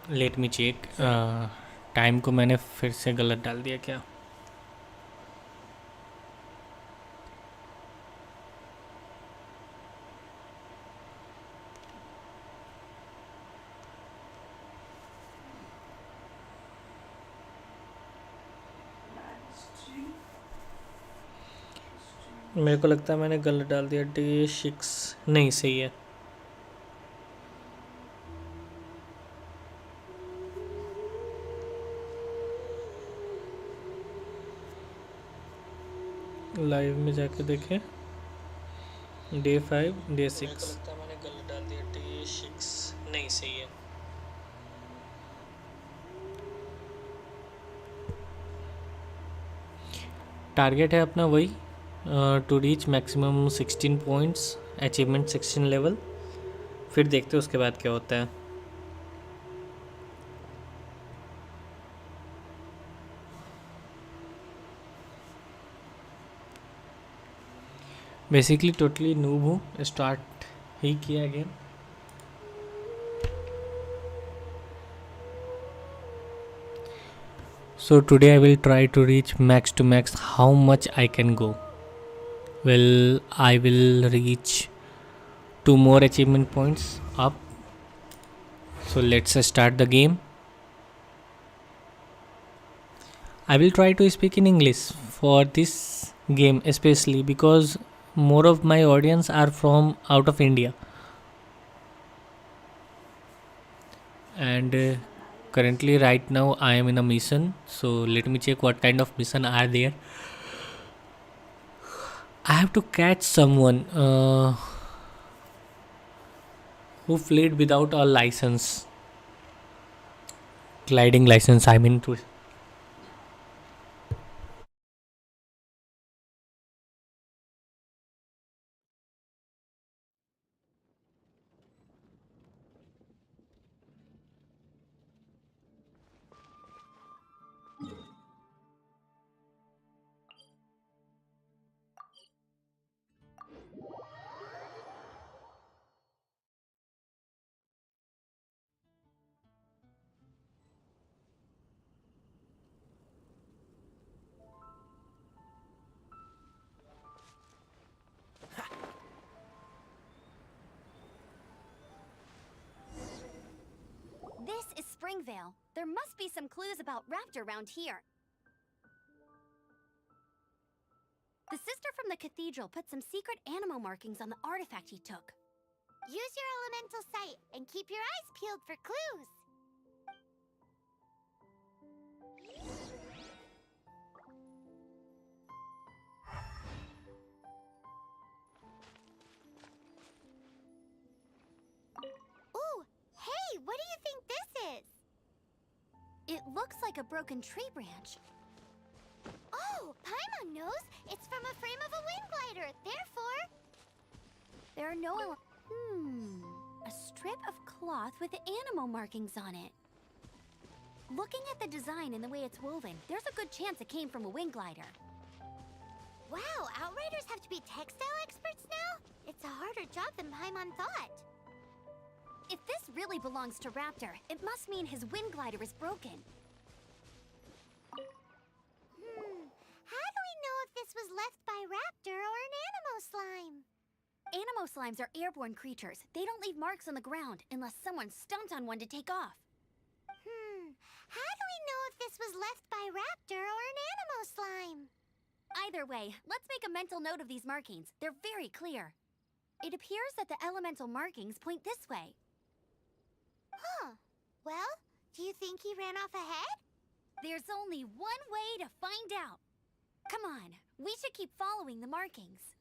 Let me check. Time को मैंने फिर से गलत डाल दिया क्या? मेरे को लगता है मैंने गलत डाल दिया। डे 6 नहीं, सही है। लाइव में जाके देखें। Day 5 day 6। मेरे को लगता है मैंने गलत डाल दिया। डे 6 नहीं, सही है। टारगेट है अपना वही, to reach maximum 16 points achievement section level. फिर देखते हैं उसके बाद क्या होता है। बेसिकली टोटली नूब हूँ, स्टार्ट ही किया game. So today I will try to reach max to max how much I can go. Well, I will reach 2 more achievement points up. So let's start the game. I will try to speak in English for this game, especially because more of my audience are from out of India. And currently right now I am in a mission. So let me check what kind of mission are there. I have to catch someone who fled without a license. Gliding license, I mean to. This is Springvale. There must be some clues about Raptor around here. The sister from the cathedral put some secret animo markings on the artifact he took. Use your elemental sight and keep your eyes peeled for clues. Ooh, hey, what do you think this is? It looks like a broken tree branch. Oh, Paimon knows. It's from a frame of a wind glider. Therefore, there are no... A strip of cloth with animo markings on it. Looking at the design and the way it's woven, there's a good chance it came from a wind glider. Wow, Outriders have to be textile experts now? It's a harder job than Paimon thought. If this really belongs to Raptor, it must mean his wind glider is broken. How do we know if this was left by Raptor or an animo slime? Animo slimes are airborne creatures. They don't leave marks on the ground unless someone stomped on one to take off. How do we know if this was left by Raptor or an animo slime? Either way, let's make a mental note of these markings. They're very clear. It appears that the elemental markings point this way. Well, do you think he ran off ahead? There's only one way to find out. Come on, we should keep following the markings.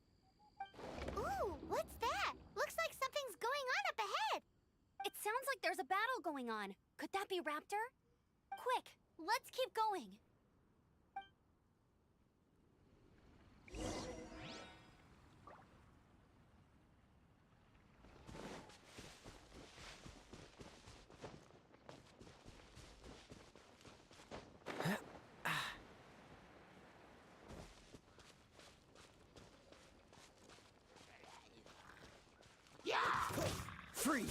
Ooh, what's that? Looks like something's going on up ahead. It sounds like there's a battle going on. Could that be Raptor? Quick, let's keep going. Freeze!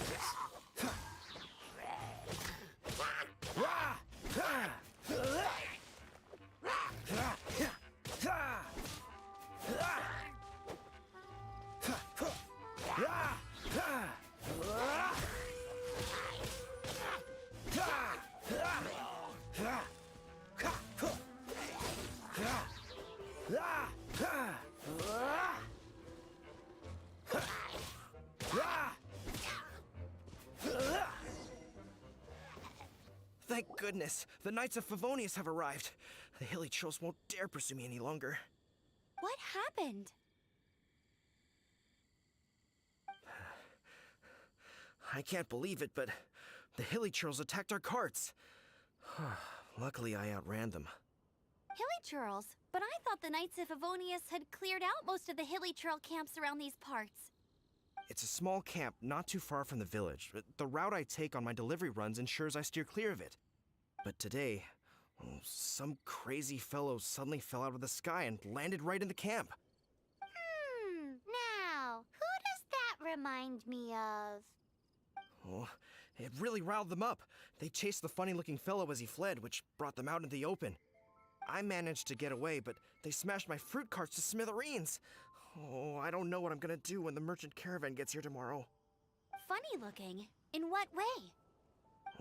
goodness, the Knights of Favonius have arrived. The hilly trolls won't dare pursue me any longer. What happened? I can't believe it, but the hilly trolls attacked our carts. Luckily, I outran them. Hilly Churls? But I thought the Knights of Favonius had cleared out most of the Hilly Churl camps around these parts. It's a small camp not too far from the village. The route I take on my delivery runs ensures I steer clear of it. But today, some crazy fellow suddenly fell out of the sky and landed right in the camp. Now, who does that remind me of? Oh, it really riled them up. They chased the funny-looking fellow as he fled, which brought them out into the open. I managed to get away, but they smashed my fruit carts to smithereens. Oh, I don't know what I'm gonna do when the merchant caravan gets here tomorrow. Funny looking? In what way?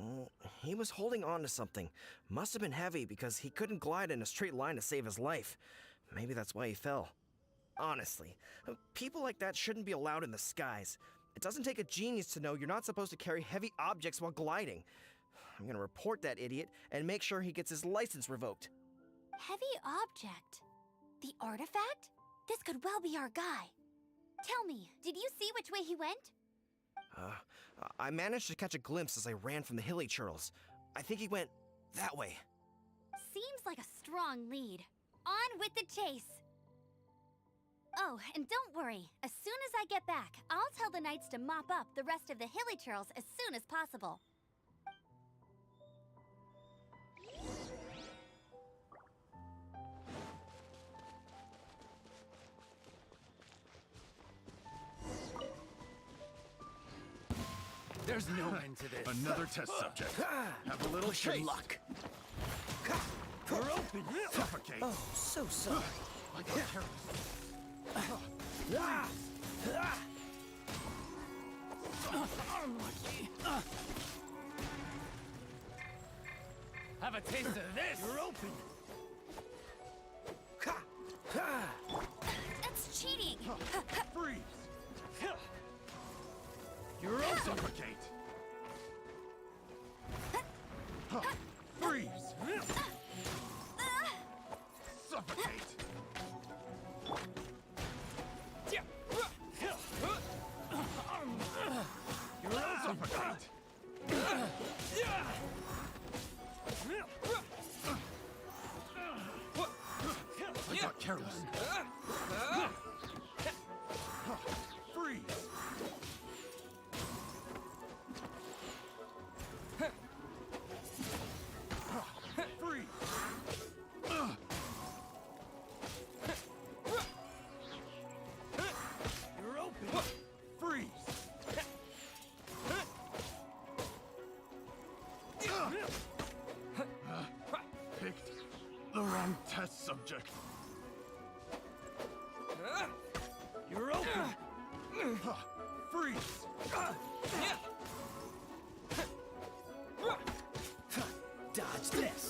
Oh, he was holding on to something. Must have been heavy because he couldn't glide in a straight line to save his life. Maybe that's why he fell. Honestly, people like that shouldn't be allowed in the skies. It doesn't take a genius to know you're not supposed to carry heavy objects while gliding. I'm gonna report that idiot and make sure he gets his license revoked. Heavy object? The artifact? This could well be our guy. Tell me, did you see which way he went? I managed to catch a glimpse as I ran from the hilly churls. I think he went that way. Seems like a strong lead. On with the chase! Oh, and don't worry. As soon as I get back, I'll tell the knights to mop up the rest of the hilly churls as soon as possible. There's no end to this. Another test subject. Have a little Push your taste. luck. We're open. Suffocate. Oh, so sorry. I got careless. Unlucky. Have a taste of this. You're open. That's cheating! Freeze. You're open. Suffocate. Freeze. Suffocate. You're open. Suffocate. I got careless. Freeze. Freeze. You're open. Freeze. Picked the wrong test subject. You're open. Freeze. Dodge this.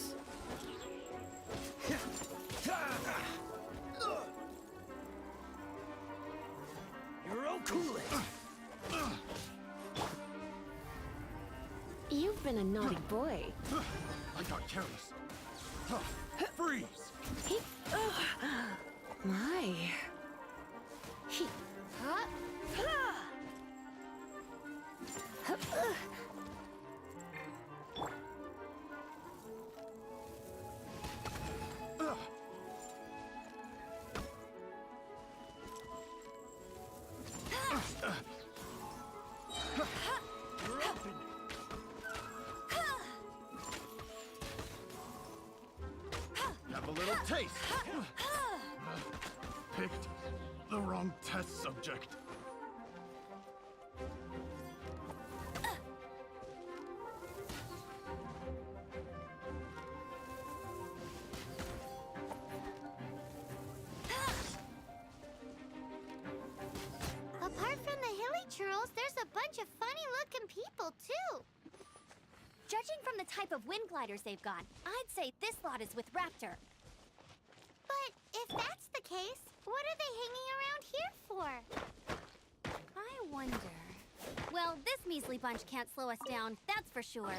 You're open. Cool it. You've been a naughty boy. I got careless. Freeze. My. He. You're open. Have a little taste. Picked the wrong test subject. Apart from the hilly churls, there's a bunch of funny-looking people, too. Judging from the type of wind gliders they've got, I'd say this lot is with Raptor. But if that's the case, what are they hanging around here for? I wonder. Well, this measly bunch can't slow us down, that's for sure.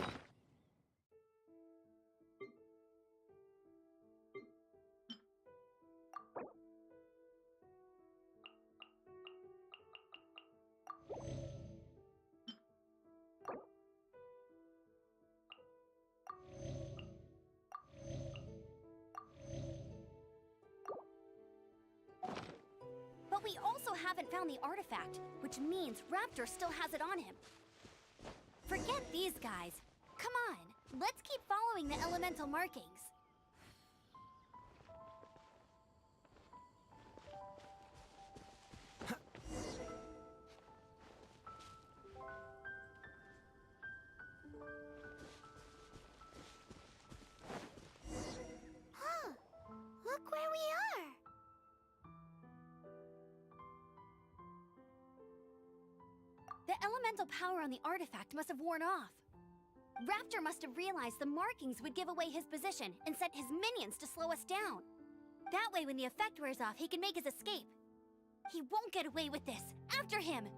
But we also haven't found the artifact, which means Raptor still has it on him. Forget these guys. Come on, let's keep following the elemental markings. Huh, look where we are. The elemental power on the artifact must have worn off. Raptor must have realized the markings would give away his position and sent his minions to slow us down. That way, when the effect wears off, he can make his escape. He won't get away with this. After him!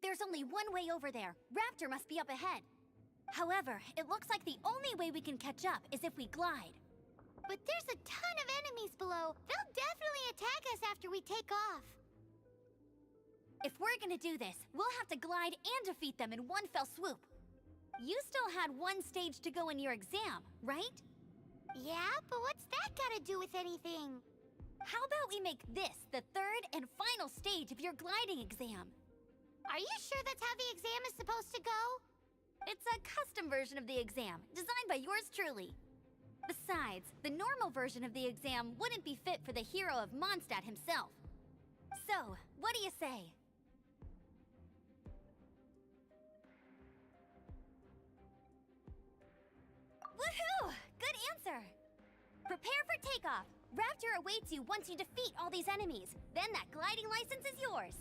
There's only one way over there. Raptor must be up ahead. However, it looks like the only way we can catch up is if we glide. But there's a ton of enemies below. They'll definitely attack us after we take off. If we're gonna do this, we'll have to glide and defeat them in one fell swoop. You still had one stage to go in your exam, right? Yeah, but what's that gotta do with anything? How about we make this the third and final stage of your gliding exam? Are you sure that's how the exam is supposed to go? It's a custom version of the exam, designed by yours truly. Besides, the normal version of the exam wouldn't be fit for the hero of Mondstadt himself. So, what do you say? Woohoo! Good answer! Prepare for takeoff. Raptor awaits you once you defeat all these enemies. Then that gliding license is yours.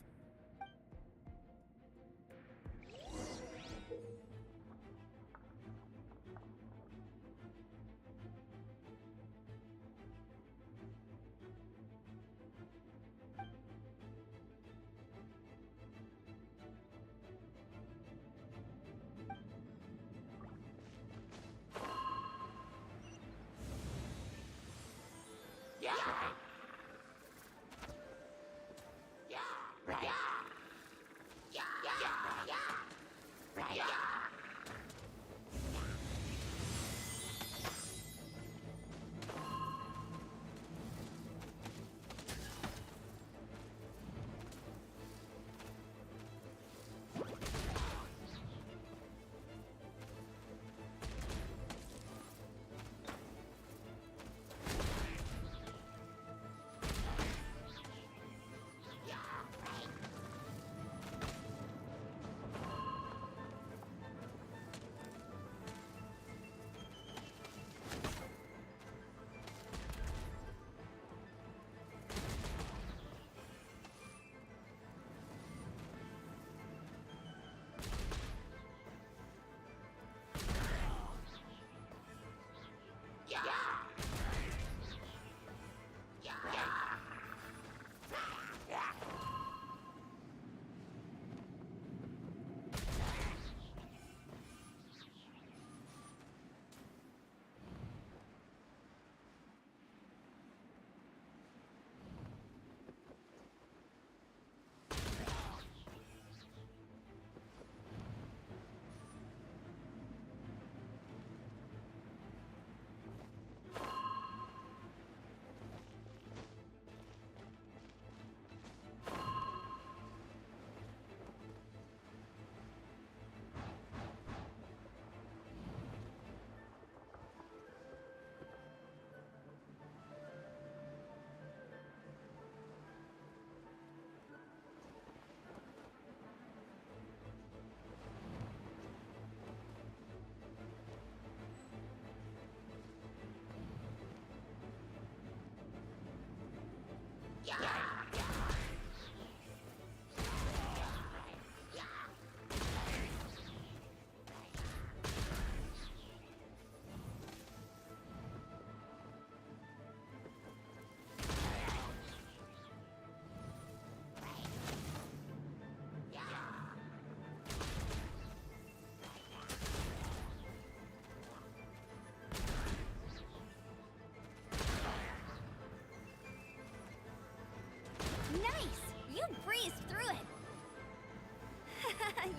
Nice! You breezed through it!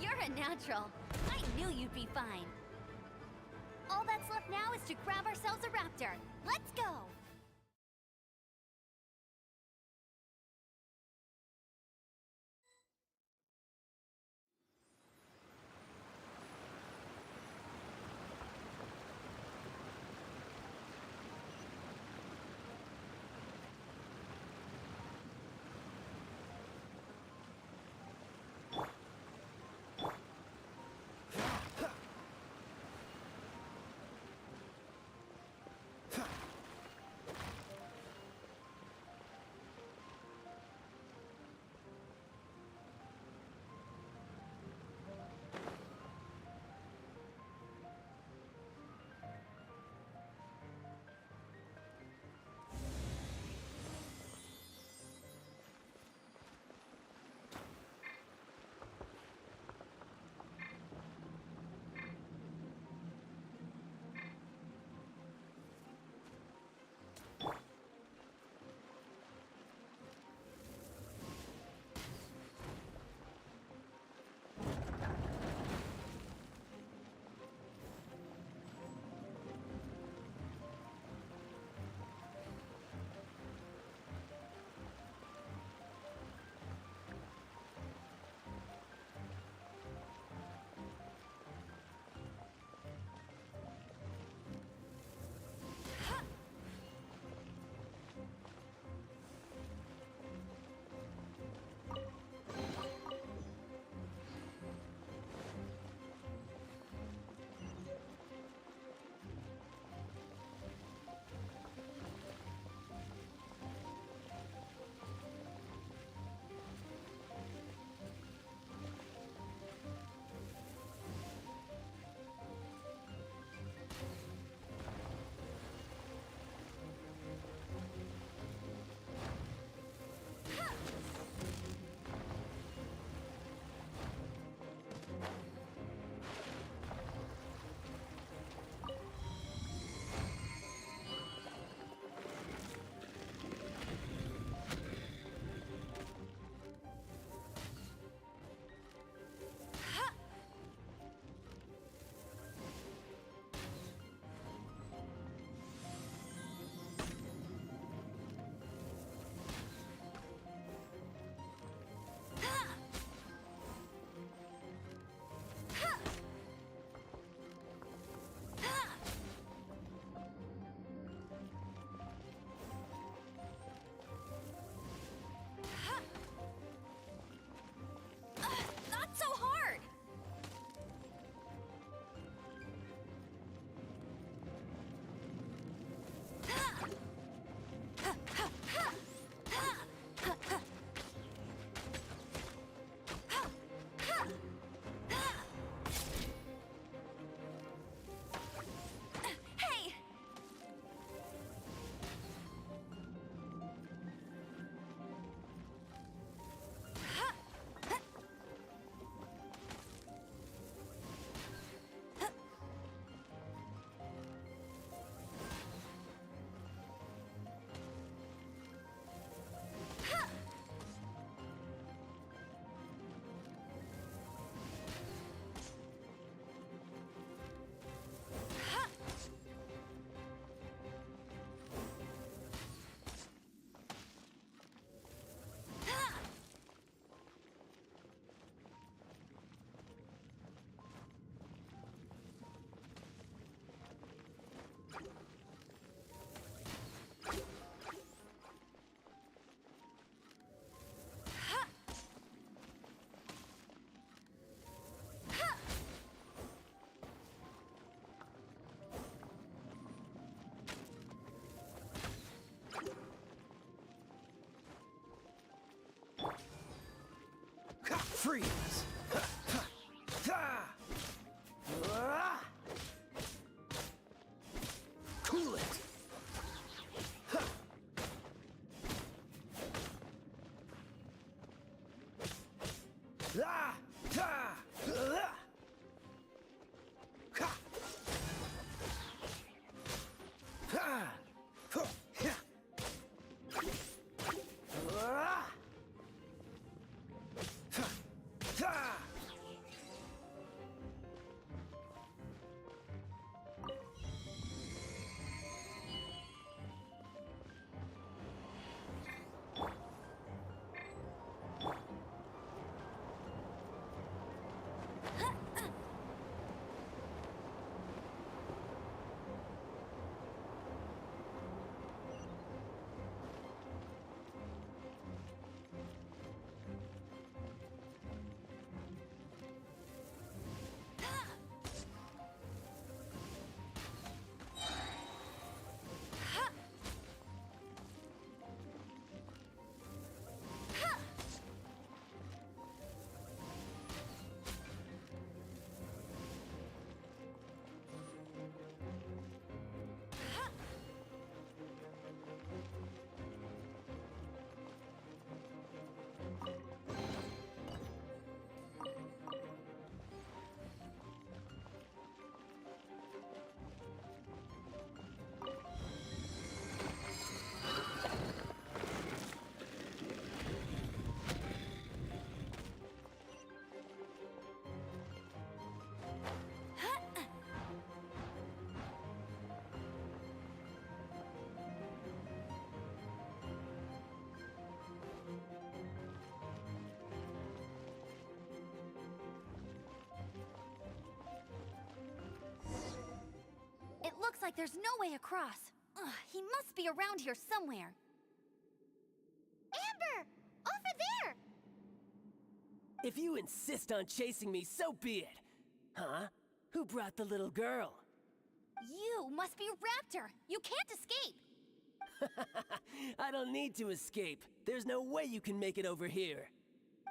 You're a natural. I knew you'd be fine. All that's left now is to grab ourselves a raptor. Let's go! Not so hard! Hey! Freeze! Cool it! looks like there's no way across. Ugh, he must be around here somewhere. Amber! Over there! If you insist on chasing me, so be it. Huh? Who brought the little girl? You must be Raptor! You can't escape! I don't need to escape. There's no way you can make it over here.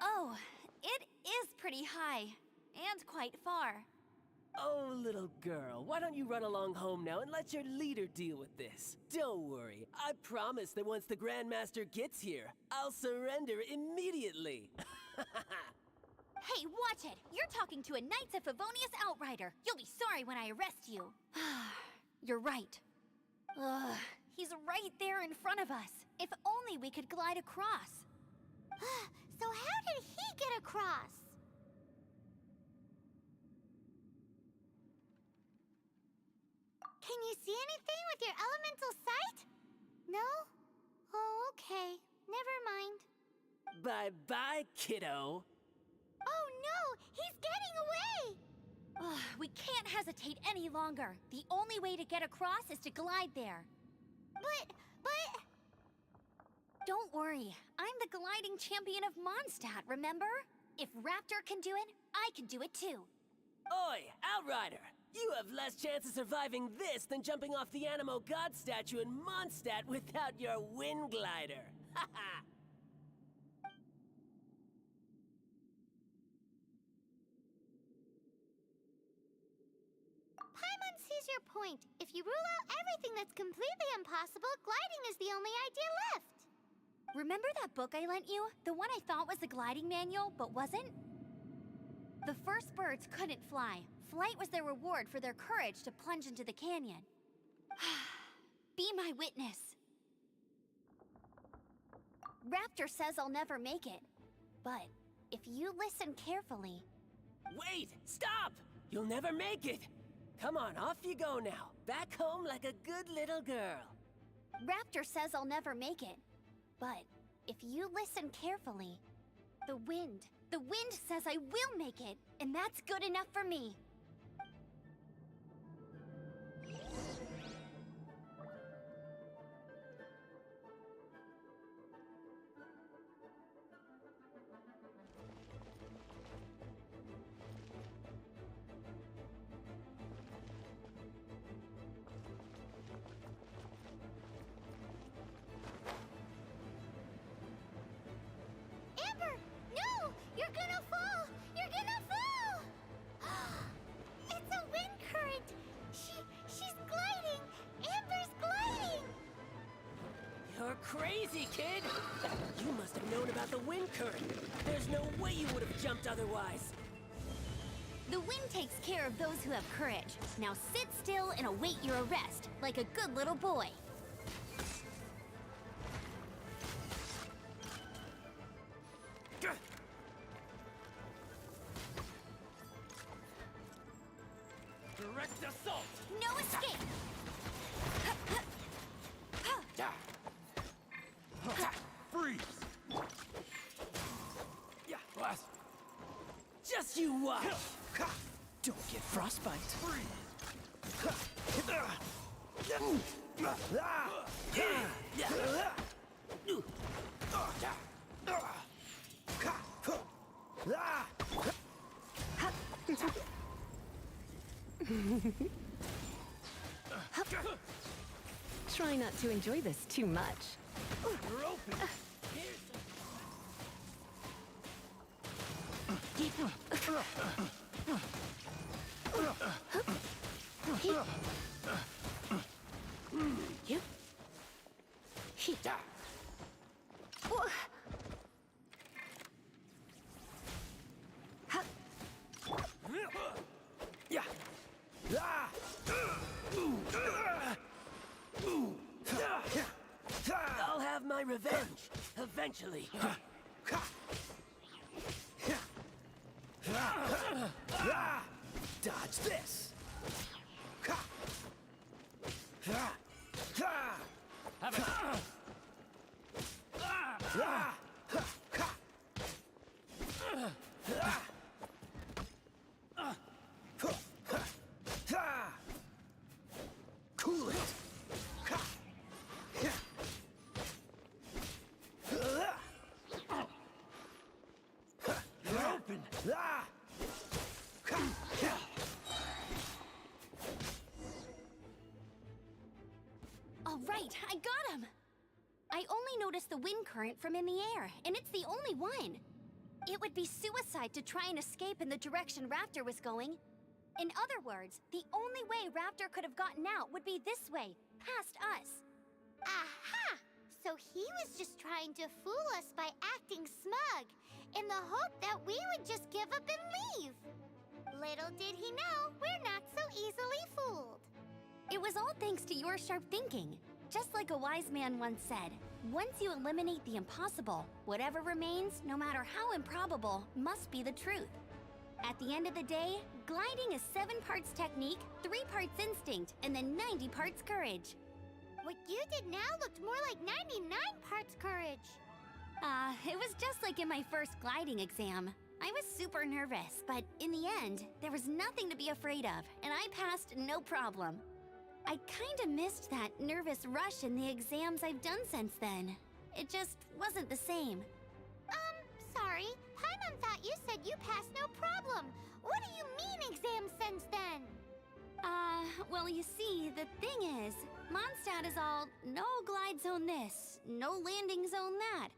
Oh, it is pretty high. And quite far. Oh, little girl, why don't you run along home now and let your leader deal with this? Don't worry, I promise that once the Grandmaster gets here, I'll surrender immediately. Hey, watch it! You're talking to a Knights of Favonius outrider. You'll be sorry when I arrest you. You're right. Ugh, he's right there in front of us. If only we could glide across. So how did he get across? Can you see anything with your elemental sight? No? Oh, okay. Never mind. Bye-bye, kiddo. Oh no! He's getting away! Ugh, we can't hesitate any longer. The only way to get across is to glide there. But... Don't worry. I'm the gliding champion of Mondstadt, remember? If Raptor can do it, I can do it too. Oi, Outrider! You have less chance of surviving this than jumping off the Animo God statue in Mondstadt without your wind glider. Haha! Paimon sees your point. If you rule out everything that's completely impossible, gliding is the only idea left. Remember that book I lent you? The one I thought was the gliding manual, but wasn't? The first birds couldn't fly. Flight was their reward for their courage to plunge into the canyon. Be my witness. Raptor says I'll never make it. But if you listen carefully... Wait! Stop! You'll never make it! Come on, off you go now. Back home like a good little girl. Raptor says I'll never make it. But if you listen carefully, the wind says I will make it, and that's good enough for me. Amber, no! You're gonna fall! You're gonna fall! It's a wind current! She's gliding! Amber's gliding! You're crazy, kid! You must have known about the wind current. There's no way you would have jumped otherwise. The wind takes care of those who have courage. Now sit still and await your arrest, like a good little boy. Direct assault! No escape! Freeze! Yeah, what? Just you watch! Don't get frostbite. Try not to enjoy this too much. You're open! Yep. Yeah. I'll have my revenge eventually. Dodge this. Have it! All right, I got him! I only noticed the wind current from in the air, and it's the only one. It would be suicide to try and escape in the direction Raptor was going. In other words, the only way Raptor could have gotten out would be this way, past us. Aha! So he was just trying to fool us by acting smug, in the hope that we would just give up and leave. Little did he know, we're not so easily fooled. It was all thanks to your sharp thinking. Just like a wise man once said, once you eliminate the impossible, whatever remains, no matter how improbable, must be the truth. At the end of the day, gliding is 7 parts technique, 3 parts instinct, and then 90 parts courage. What you did now looked more like 99 parts courage. It was just like in my first gliding exam. I was super nervous, but in the end, there was nothing to be afraid of, and I passed no problem. I kinda missed that nervous rush in the exams I've done since then. It just wasn't the same. Sorry. Paimon thought you said you passed no problem. What do you mean exams since then? Well, you see, the thing is, Mondstadt is all, no glide zone this, no landing zone that.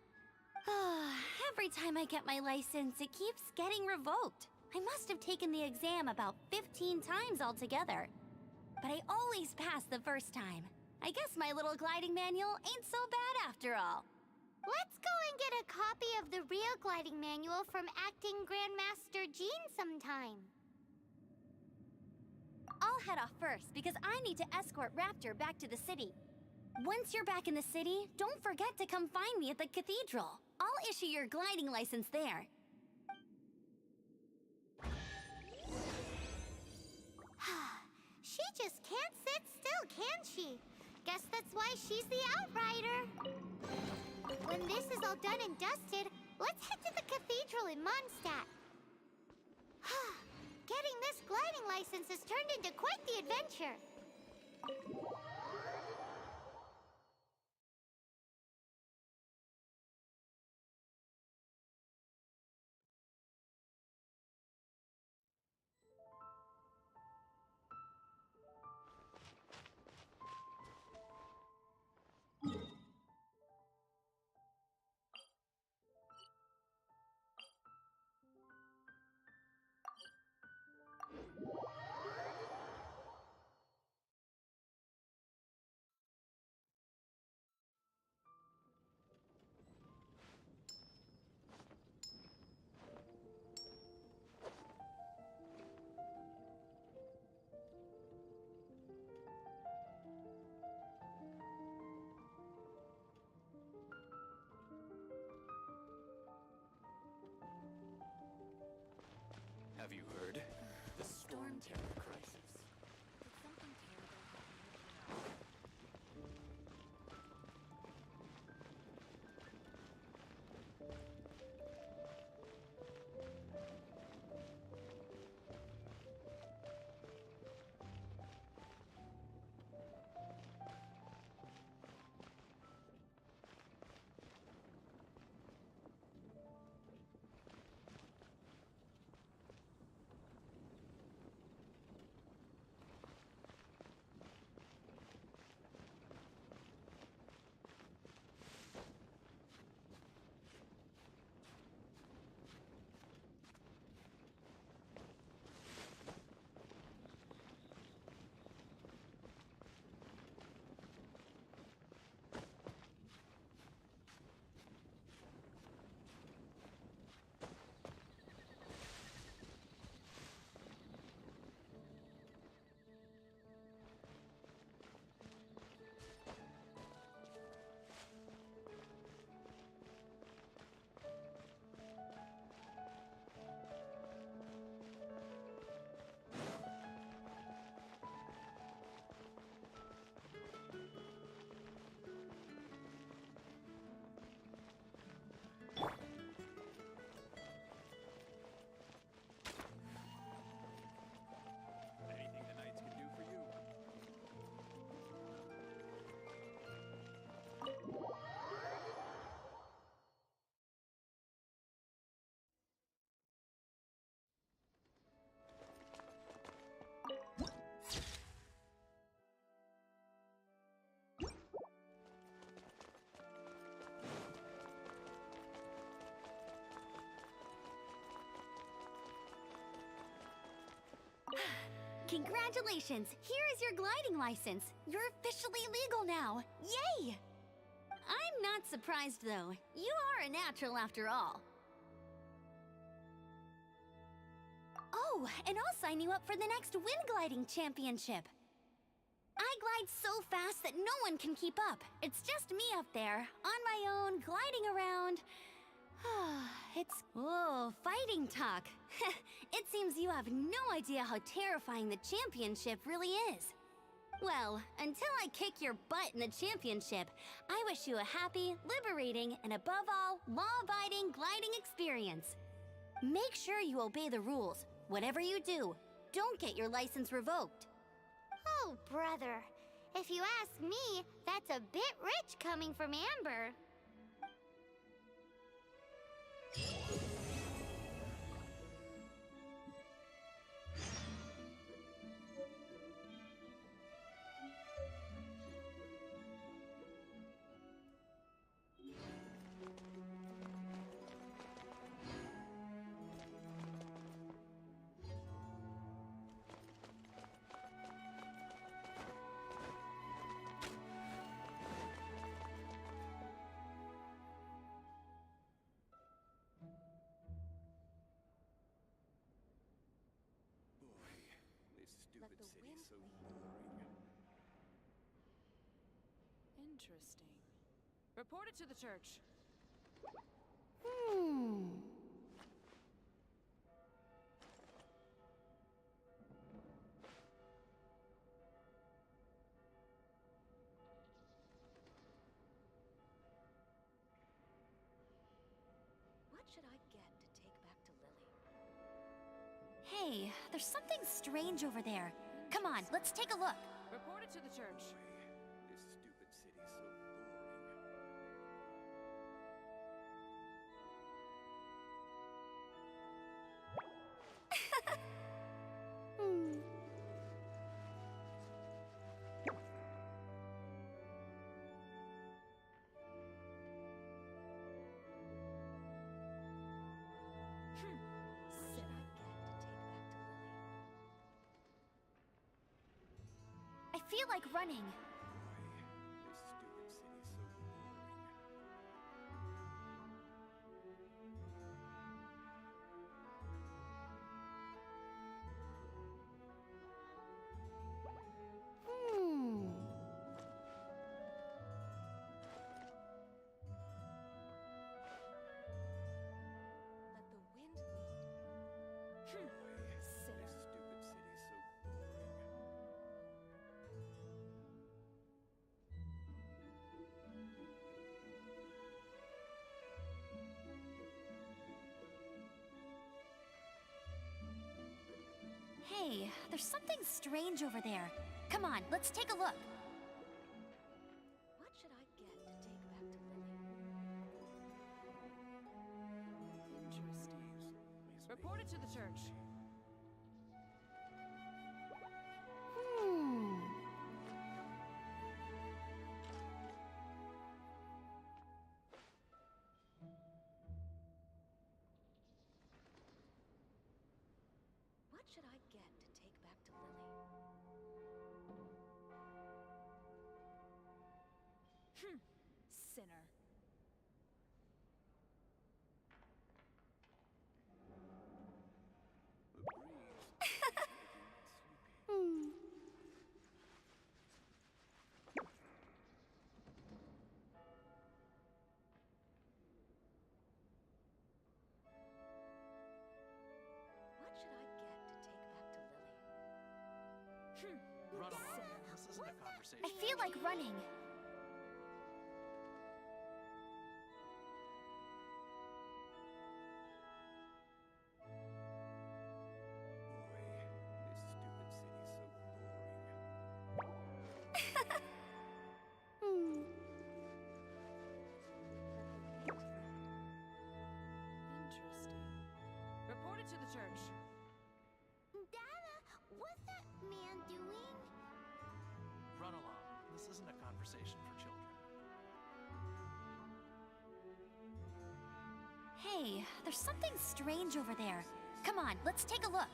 Every time I get my license, it keeps getting revoked. I must have taken the exam about 15 times altogether. But I always pass the first time. I guess my little gliding manual ain't so bad after all. Let's go and get a copy of the real gliding manual from Acting Grandmaster Jean sometime. I'll head off first because I need to escort Raptor back to the city. Once you're back in the city, don't forget to come find me at the cathedral. I'll issue your gliding license there. She just can't sit still, can she? Guess that's why she's the Outrider. When this is all done and dusted, let's head to the cathedral in Mondstadt. Getting this gliding license has turned into quite the adventure. Congratulations! Here is your gliding license. You're officially legal now. Yay! I'm not surprised though. You are a natural after all. Oh, and I'll sign you up for the next wind gliding championship. I glide so fast that no one can keep up. It's just me up there, on my own, gliding around. Oh, fighting talk. It seems you have no idea how terrifying the championship really is. Well, until I kick your butt in the championship, I wish you a happy, liberating, and above all, law-abiding gliding experience. Make sure you obey the rules. Whatever you do, don't get your license revoked. Oh, brother. If you ask me, that's a bit rich coming from Amber. This stupid city's so boring. Interesting. Report it to the church. What should I get to take back to Lily? Hey, there's something strange over there. Come on, let's take a look. Report it to the church. This stupid city's so boring. I feel like running. This stupid city's so boring. Let the wind lead. This stupid city's so boring. Hey, there's something strange over there. Come on, let's take a look. What should I get to take back to Lily? Interesting. Report it to the church. What should I get to take back to Lily? Sinner. The breeze is making me sleepy. What should I get to take back to Lily? Run along. This isn't a conversation. I feel like running. Boy, this stupid city's so boring. Interesting. Report it to the church. Dada, what's that man doing? Run along. This isn't a conversation for children. Hey, there's something strange over there. Come on, let's take a look.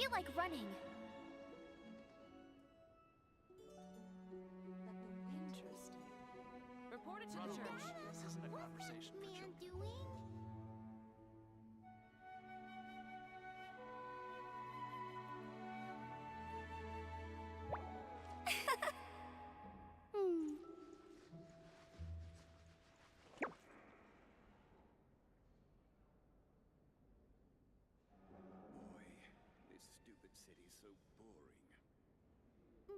feel like running. Interesting. Report it to the church. This isn't a conversation for Man children. doing? Hmm. Boy, this stupid city's so boring.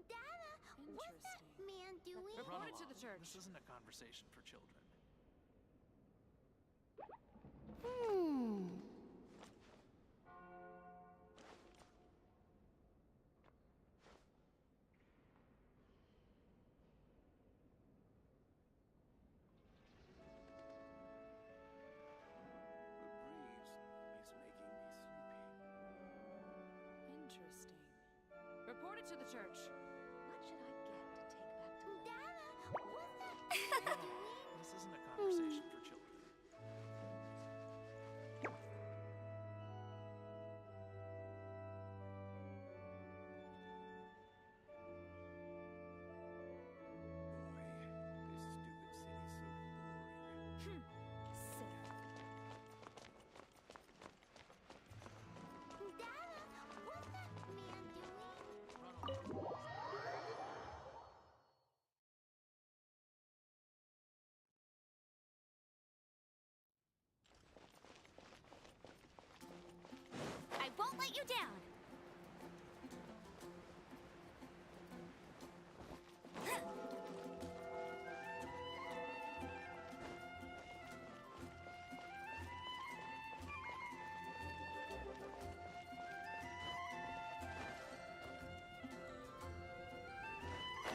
Dada, what's that Interesting. man doing? Report Run it to along. the church. This isn't a conversation for children. Hmm. The breeze is making me sleepy. Interesting. Report it to the church. What should I get to take back to Lily? Dada, what's that Run man along. doing? This isn't a conversation for children. Boy, this stupid city's so boring. Dada, what's that man doing? Run along. I won't let you down.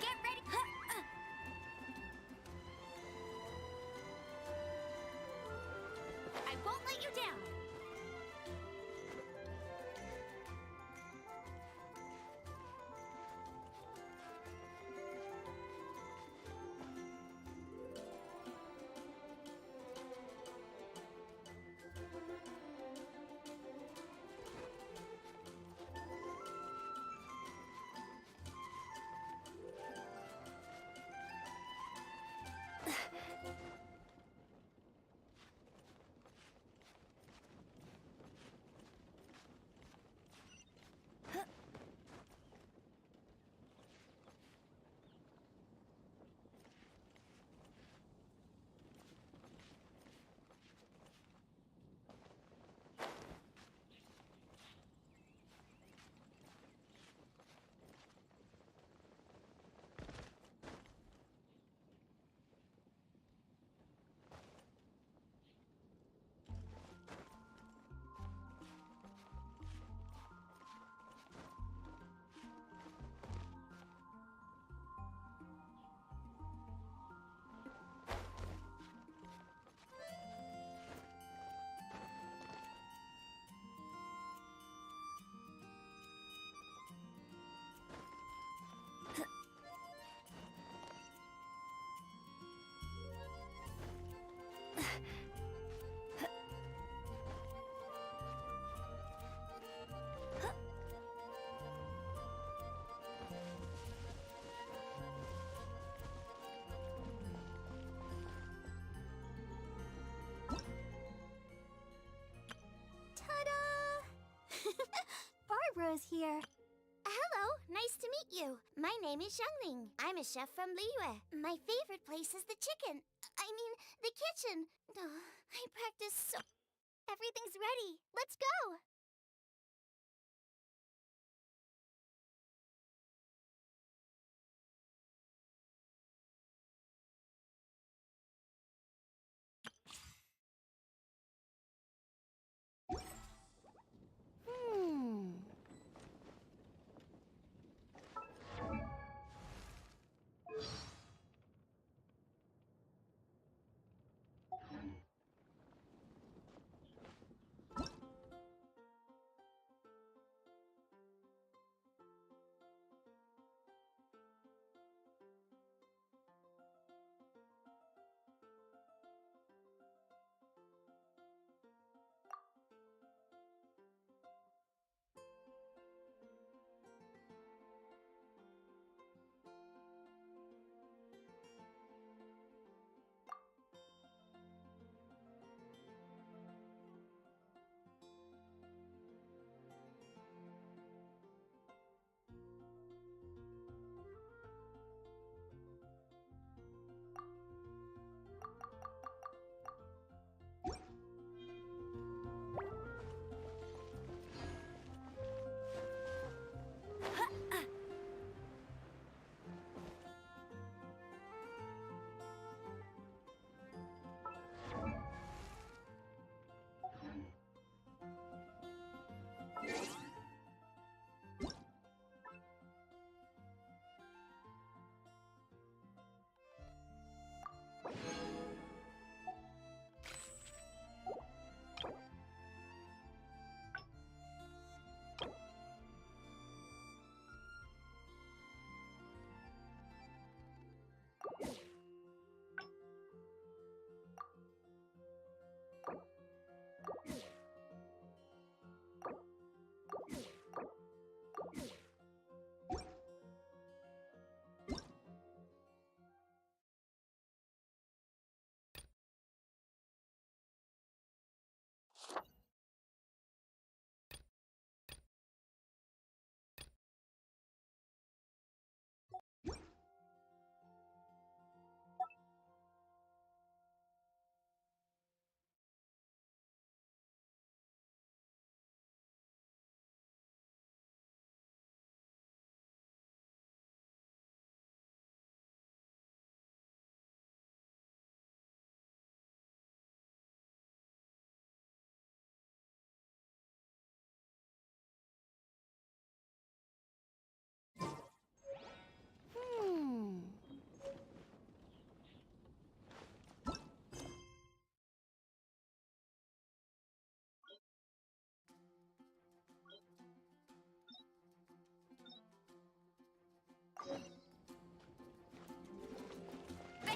Get ready. I won't let you down. Ta-da! Barbara's here. Hello, nice to meet you. My name is Xiangling. I'm a chef from Liyue. My favorite place is the chicken. I mean, the kitchen. Oh, I practice so... Everything's ready. Let's go! Hmm...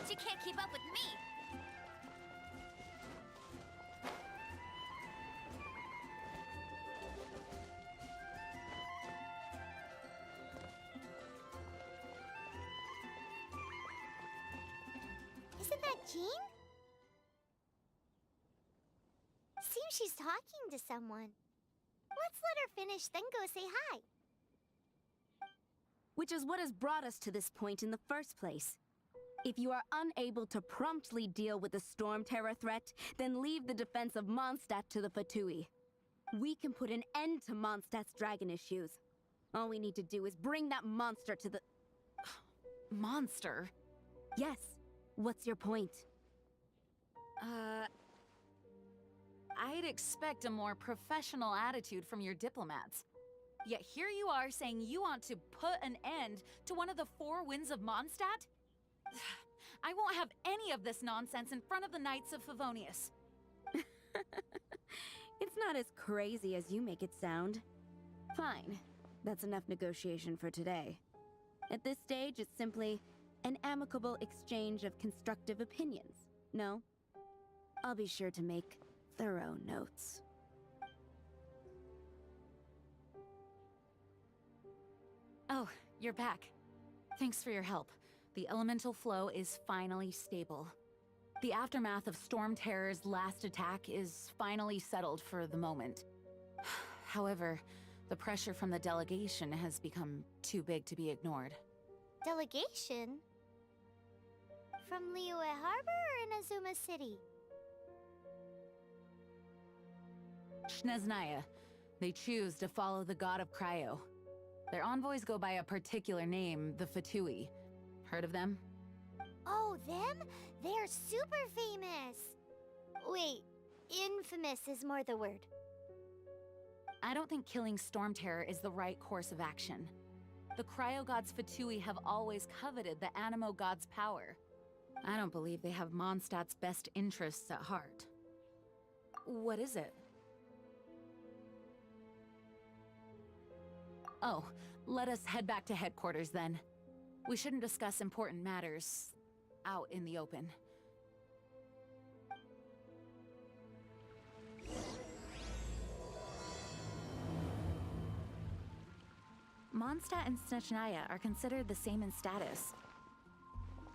Bet you can't keep up with me! Isn't that Jean? Seems she's talking to someone. Let's let her finish, then go say hi. Which is what has brought us to this point in the first place. If you are unable to promptly deal with the Storm Terror threat, then leave the defense of Mondstadt to the Fatui. We can put an end to Mondstadt's dragon issues. All we need to do is bring that monster to the... Monster? Yes. What's your point? I'd expect a more professional attitude from your diplomats. Yet here you are saying you want to put an end to one of the four winds of Mondstadt? I won't have any of this nonsense in front of the Knights of Favonius. It's not as crazy as you make it sound. Fine. That's enough negotiation for today. At this stage, it's simply an amicable exchange of constructive opinions. No? I'll be sure to make thorough notes. Oh, you're back. Thanks for your help. The elemental flow is finally stable. The aftermath of Storm Terror's last attack is finally settled for the moment. However, the pressure from the delegation has become too big to be ignored. Delegation? From Liyue Harbor or Inazuma City? Snezhnaya. They choose to follow the god of Cryo. Their envoys go by a particular name, the Fatui. Heard of them? Oh, them? They're super famous! Wait, infamous is more the word. I don't think killing Storm Terror is the right course of action. The Cryo God's Fatui have always coveted the Animo God's power. I don't believe they have Mondstadt's best interests at heart. What is it? Oh, let us head back to headquarters then. We shouldn't discuss important matters out in the open. Mondstadt and Snezhnaya are considered the same in status.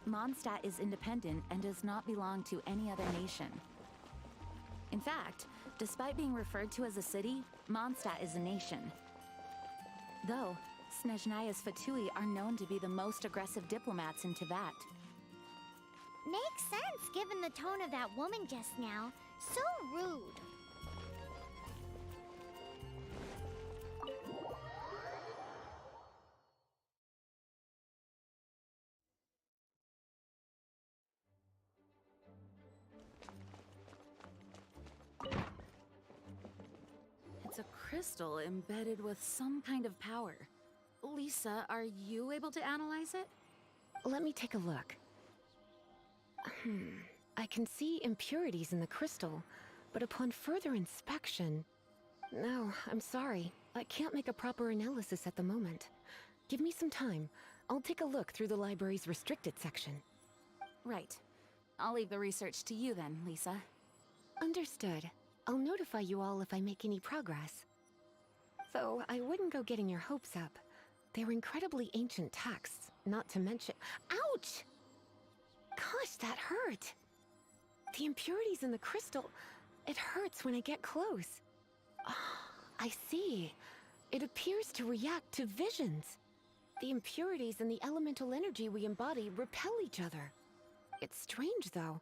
Mondstadt is independent and does not belong to any other nation. In fact, despite being referred to as a city, Mondstadt is a nation. Though, Snezhnaya's Fatui are known to be the most aggressive diplomats in Teyvat. Makes sense given the tone of that woman just now. So rude. It's a crystal embedded with some kind of power. Lisa, are you able to analyze it? Let me take a look. I can see impurities in the crystal, but upon further inspection... No, I'm sorry. I can't make a proper analysis at the moment. Give me some time. I'll take a look through the library's restricted section. Right. I'll leave the research to you then, Lisa. Understood. I'll notify you all if I make any progress. Though I wouldn't go getting your hopes up. They're incredibly ancient texts, not to mention... Ouch! Gosh, that hurt! The impurities in the crystal... It hurts when I get close. I see. It appears to react to visions. The impurities and the elemental energy we embody repel each other. It's strange, though.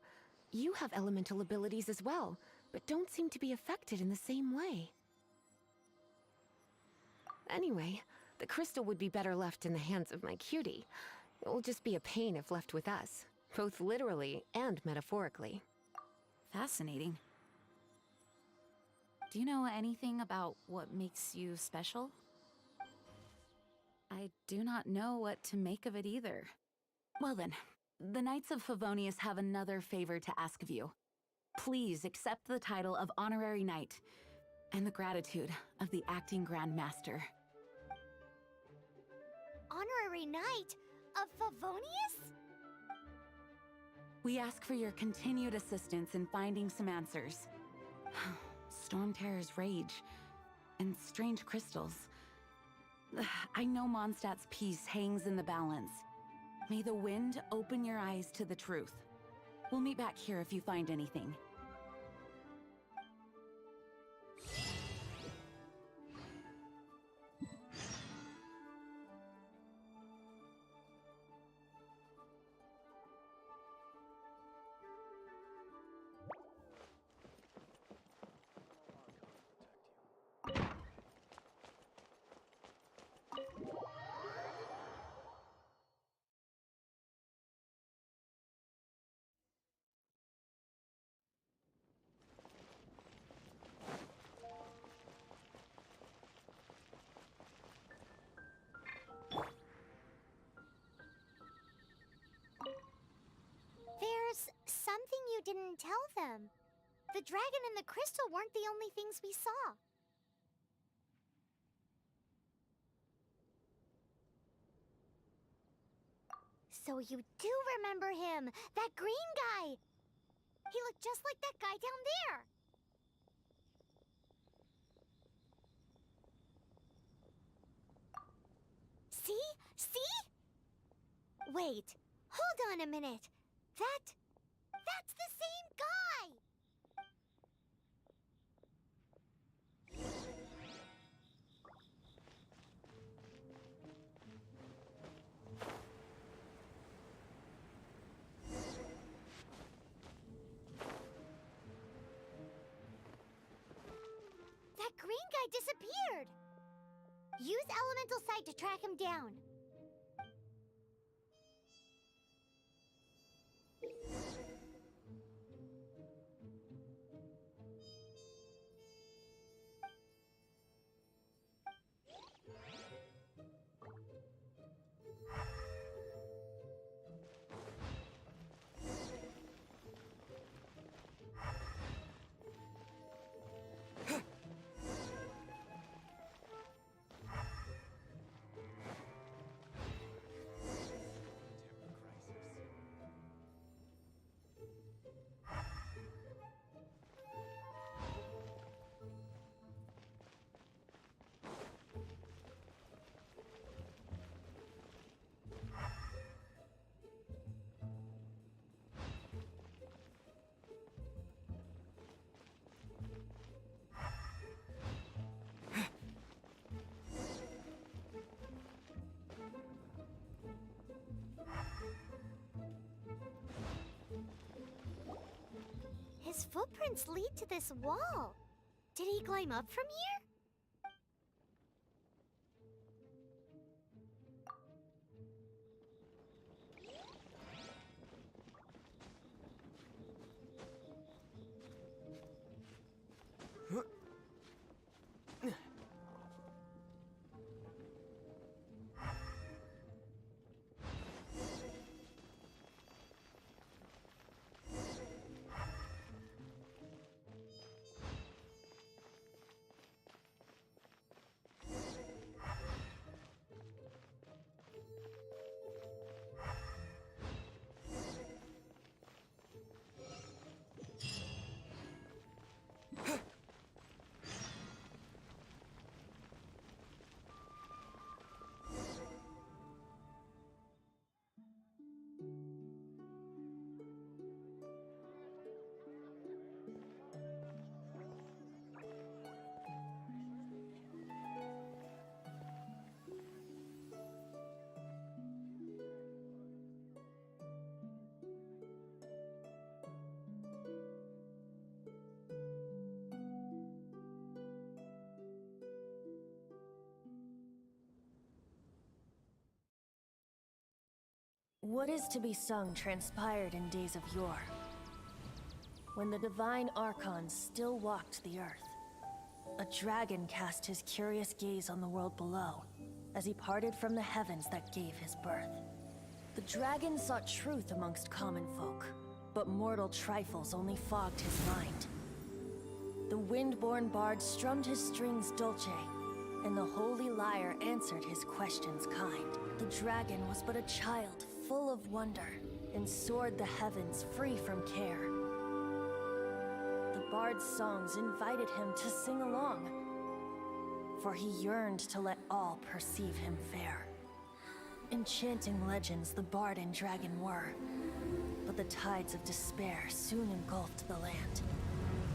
You have elemental abilities as well, but don't seem to be affected in the same way. Anyway, the crystal would be better left in the hands of my cutie. It will just be a pain if left with us, both literally and metaphorically. Fascinating. Do you know anything about what makes you special? I do not know what to make of it either. Well then, the Knights of Favonius have another favor to ask of you. Please accept the title of Honorary Knight, and the gratitude of the Acting Grand Master. Honorary Knight of Favonius? We ask for your continued assistance in finding some answers. Storm Terror's rage and strange crystals. I know Mondstadt's peace hangs in the balance. May the wind open your eyes to the truth. We'll meet back here if you find anything. There's something you didn't tell them. The dragon and the crystal weren't the only things we saw. So you do remember him, that green guy! He looked just like that guy down there! See? See? Wait, hold on a minute. That's the same guy! That green guy disappeared! Use Elemental Sight to track him down. His footprints lead to this wall. Did he climb up from here? What is to be sung transpired in days of yore, when the divine archons still walked the earth. A dragon cast his curious gaze on the world below, as he parted from the heavens that gave his birth. The dragon sought truth amongst common folk, but mortal trifles only fogged his mind. The wind-born bard strummed his strings dulce, and the holy lyre answered his questions kind. The dragon was but a child, full of wonder, and soared the heavens free from care. The bard's songs invited him to sing along, for he yearned to let all perceive him fair. Enchanting legends the bard and dragon were, but the tides of despair soon engulfed the land.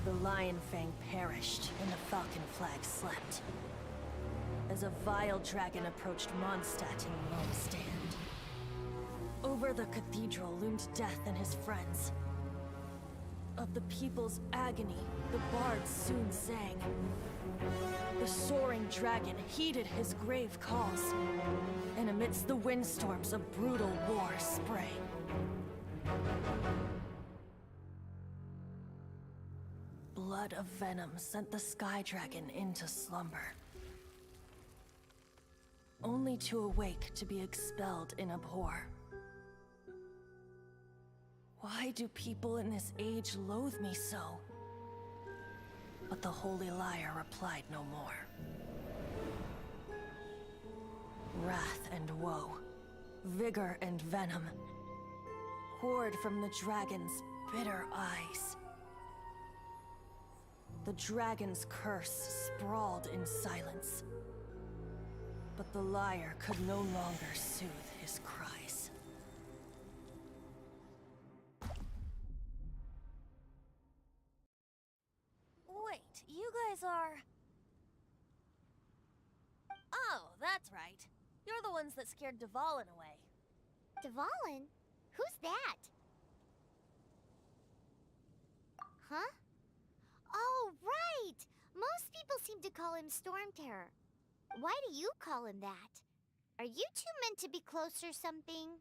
The Lion Fang perished, and the Falcon Flag slept, as a vile dragon approached Mondstadt in lone stand. Over the cathedral loomed Death and his friends. Of the people's agony, the bards soon sang. The soaring dragon heeded his grave calls, and amidst the windstorms a brutal war sprang. Blood of venom sent the sky dragon into slumber, only to awake to be expelled in abhor. Why do people in this age loathe me so? But the Holy Liar replied no more. Wrath and woe, vigor and venom, poured from the dragon's bitter eyes. The dragon's curse sprawled in silence, but the liar could no longer soothe his cries. Wait, you guys are... Oh, that's right. You're the ones that scared Dvalin away. Dvalin? Who's that? Huh? Oh, right! Most people seem to call him Storm Terror. Why do you call him that? Are you two meant to be close or something?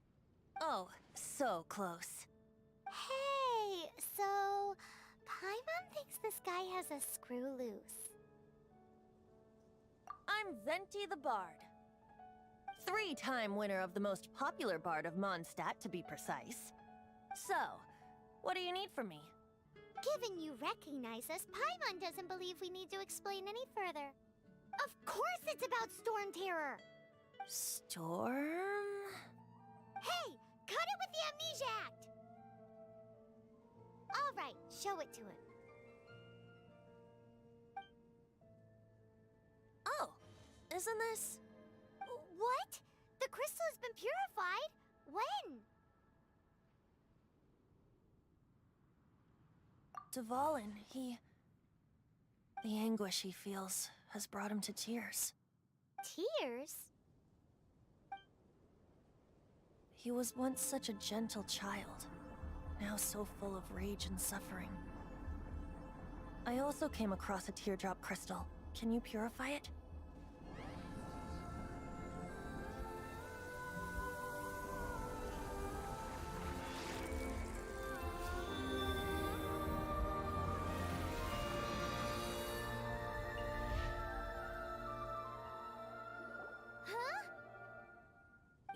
Oh, so close. Hey, so... Paimon thinks this guy has a screw loose. I'm Venti the Bard. 3-time winner of the most popular bard of Mondstadt, to be precise. So, what do you need from me? Given you recognize us, Paimon doesn't believe we need to explain any further. Of course it's about Storm Terror! Storm? Hey! Cut it with the Amnesia Act! Alright, show it to him. Oh, isn't this... What? The crystal has been purified? When? Dvalin, the anguish he feels has brought him to tears. Tears? He was once such a gentle child, now so full of rage and suffering. I also came across a teardrop crystal. Can you purify it?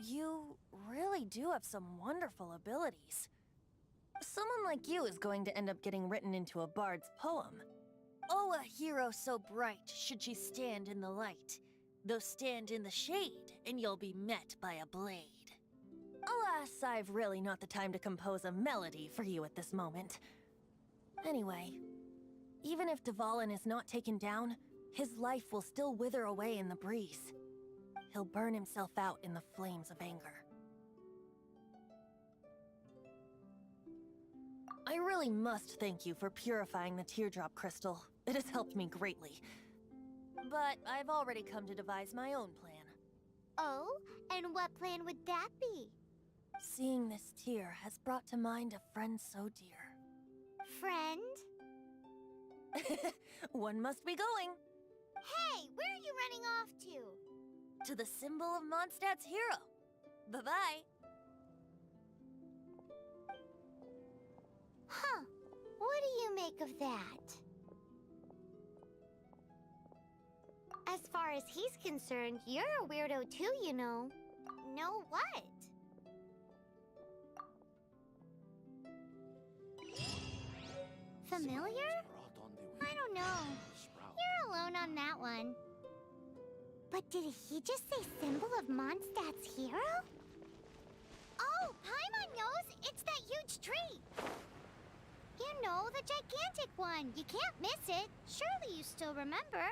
You really do have some wonderful abilities. Someone like you is going to end up getting written into a bard's poem. Oh, a hero so bright should she stand in the light, though stand in the shade, and you'll be met by a blade. Alas, I've really not the time to compose a melody for you at this moment. Anyway, even if Dvalin is not taken down, his life will still wither away in the breeze. He'll burn himself out in the flames of anger. I really must thank you for purifying the teardrop crystal. It has helped me greatly. But I've already come to devise my own plan. Oh? And what plan would that be? Seeing this tear has brought to mind a friend so dear. Friend? One must be going. Hey, where are you running off to? To the symbol of Mondstadt's hero. Bye-bye. Huh. What do you make of that? As far as he's concerned, you're a weirdo too, you know. Know what? Familiar? I don't know. You're alone on that one. But did he just say symbol of Mondstadt's hero? Oh, Oh, Paimon knows! It's that huge tree! You know, the gigantic one. You can't miss it. Surely you still remember.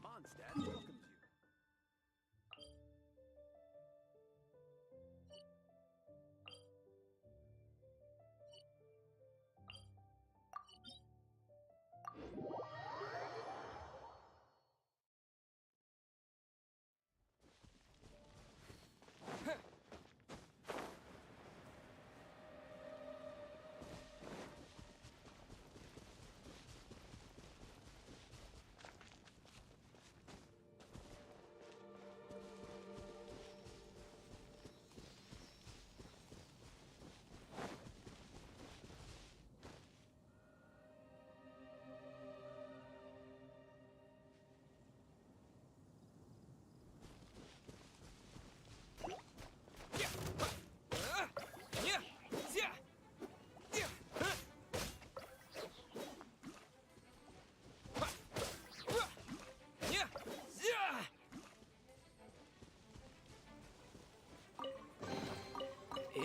Mondstadt welcomes you.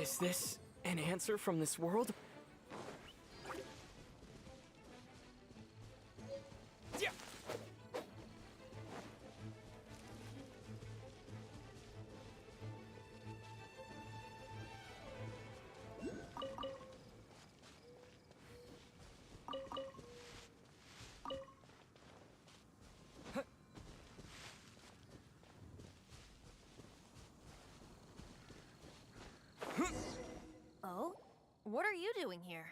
Is this an answer from this world? Oh? What are you doing here?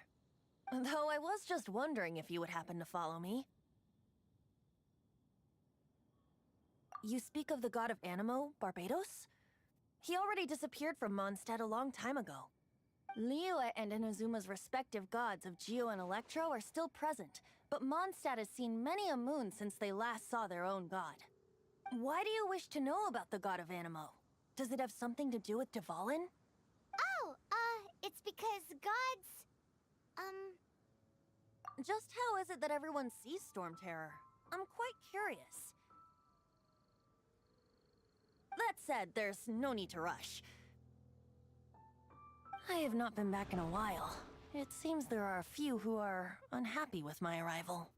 Though I was just wondering if you would happen to follow me. You speak of the god of Animo, Barbados? He already disappeared from Mondstadt a long time ago. Liyue and Inazuma's respective gods of Geo and Electro are still present, but Mondstadt has seen many a moon since they last saw their own god. Why do you wish to know about the god of Animo? Does it have something to do with Dvalin? Oh, it's because gods... Just how is it that everyone sees Storm Terror? I'm quite curious. That said, there's no need to rush. I have not been back in a while. It seems there are a few who are unhappy with my arrival.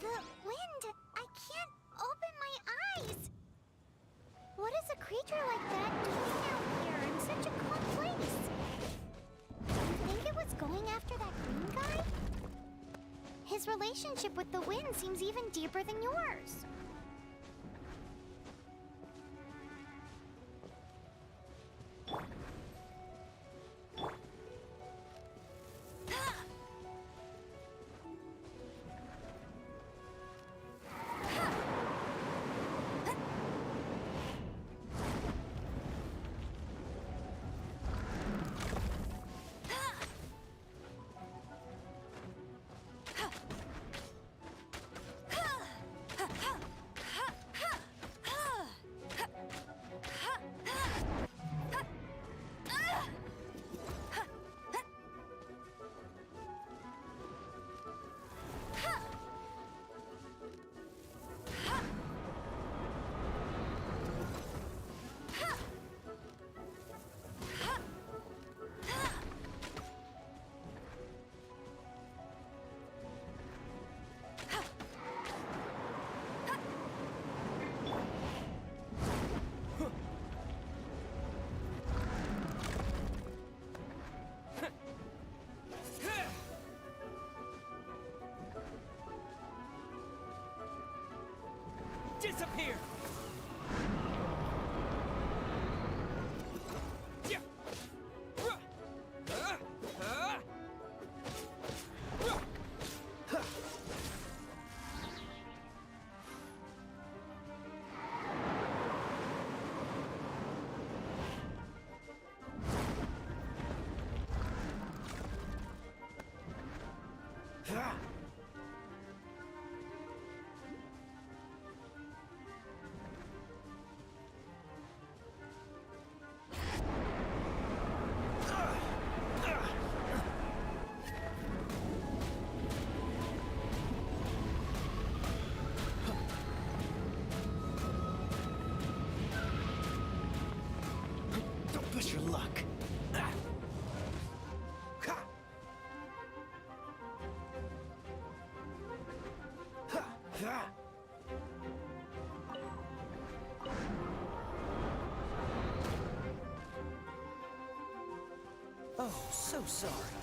The wind! I can't open my eyes! What is a creature like that doing out here in such a cold place? You think it was going after that green guy? His relationship with the wind seems even deeper than yours. luck. Oh, so sorry.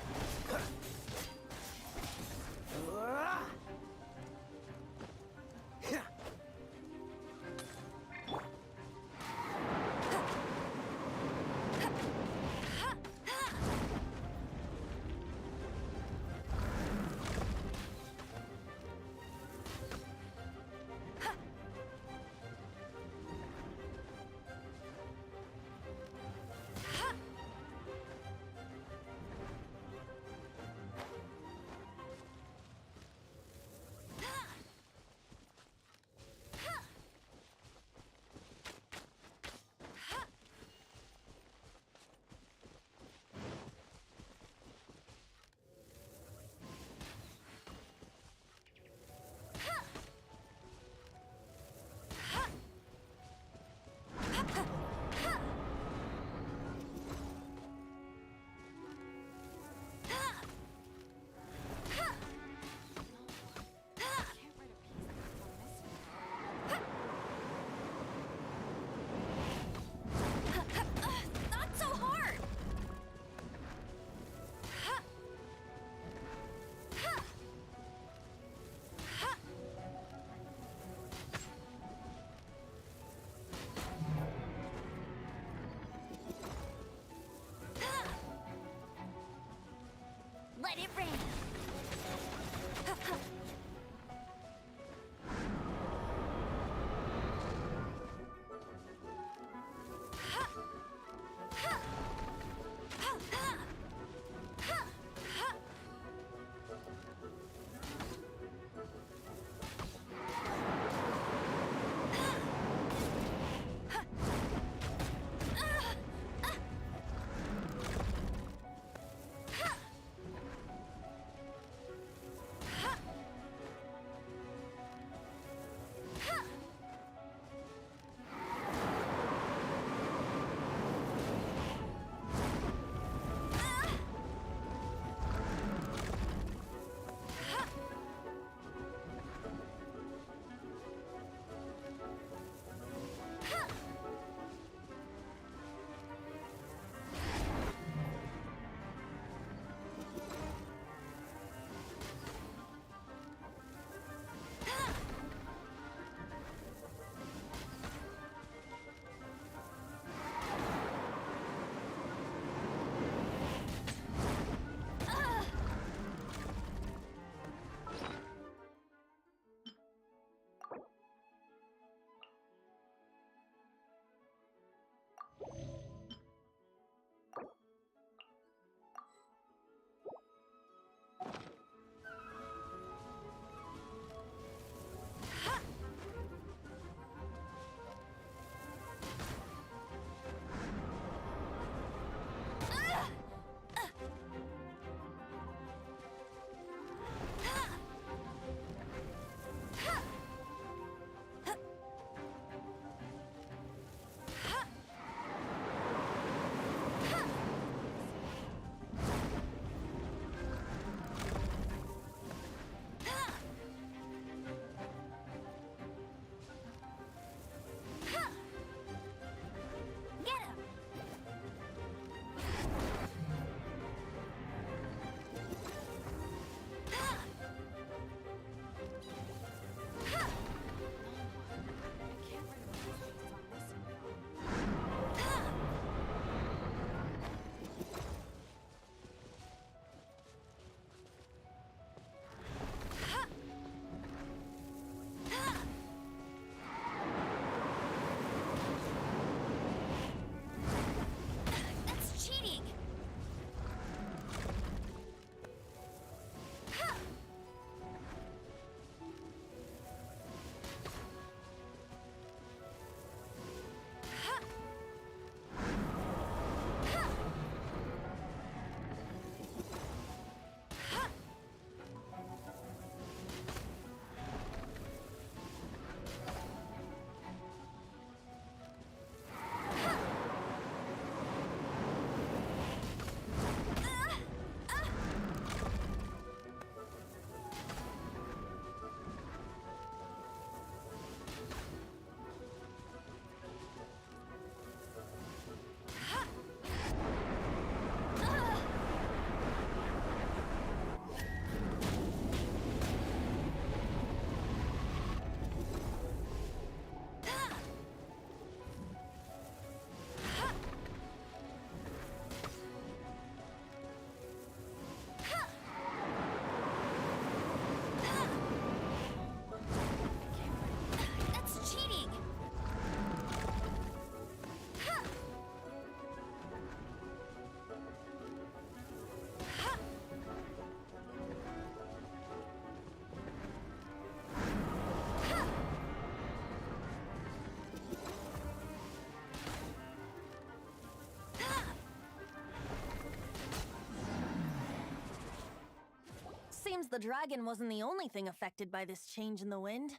the dragon wasn't the only thing affected by this change in the wind.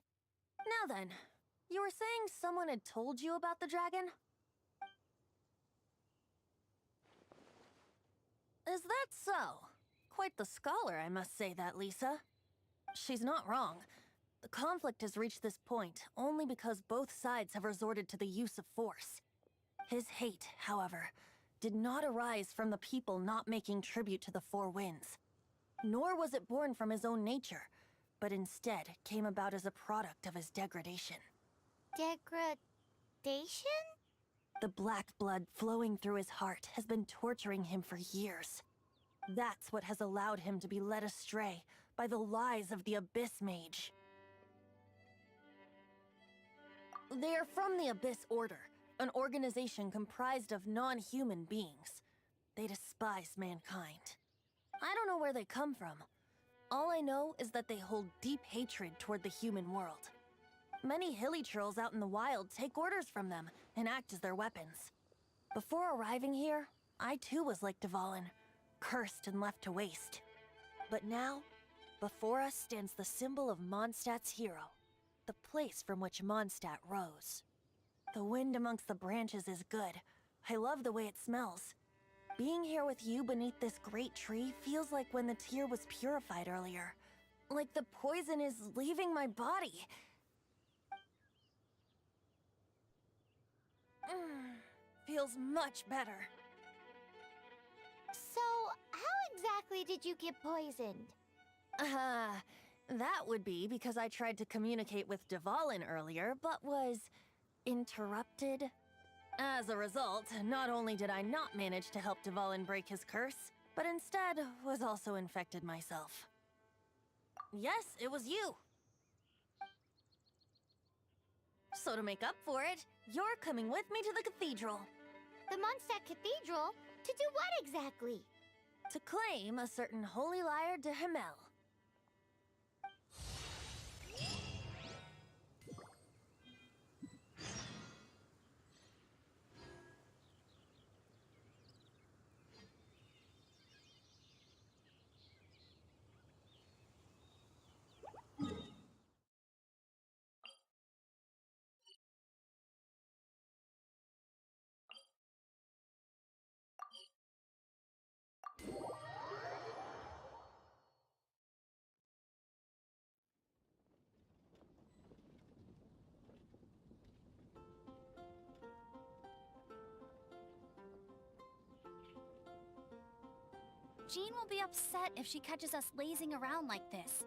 Now then, you were saying someone had told you about the dragon? Is that so? Quite the scholar, I must say that, Lisa. She's not wrong. The conflict has reached this point only because both sides have resorted to the use of force. His hate, however, did not arise from the people not making tribute to the Four Winds. Nor was it born from his own nature, but instead came about as a product of his degradation. Degradation? The black blood flowing through his heart has been torturing him for years. That's what has allowed him to be led astray by the lies of the Abyss Mage. They are from the Abyss Order, an organization comprised of non-human beings. They despise mankind. I don't know where they come from. All I know is that they hold deep hatred toward the human world. Many hilly trolls out in the wild take orders from them and act as their weapons. Before arriving here, I too was like Dvalin, cursed and left to waste. But now, before us stands the symbol of Mondstadt's hero, the place from which Mondstadt rose. The wind amongst the branches is good. I love the way it smells. Being here with you beneath this great tree feels like when the tear was purified earlier. Like the poison is leaving my body. Feels much better. So, how exactly did you get poisoned? That would be because I tried to communicate with Dvalin earlier, but was interrupted. As a result, not only did I not manage to help Dvalin break his curse, but instead was also infected myself. Yes, it was you. So to make up for it, you're coming with me to the cathedral. The Mondstadt Cathedral? To do what exactly? To claim a certain holy lyre de Himmel. Jean will be upset if she catches us lazing around like this.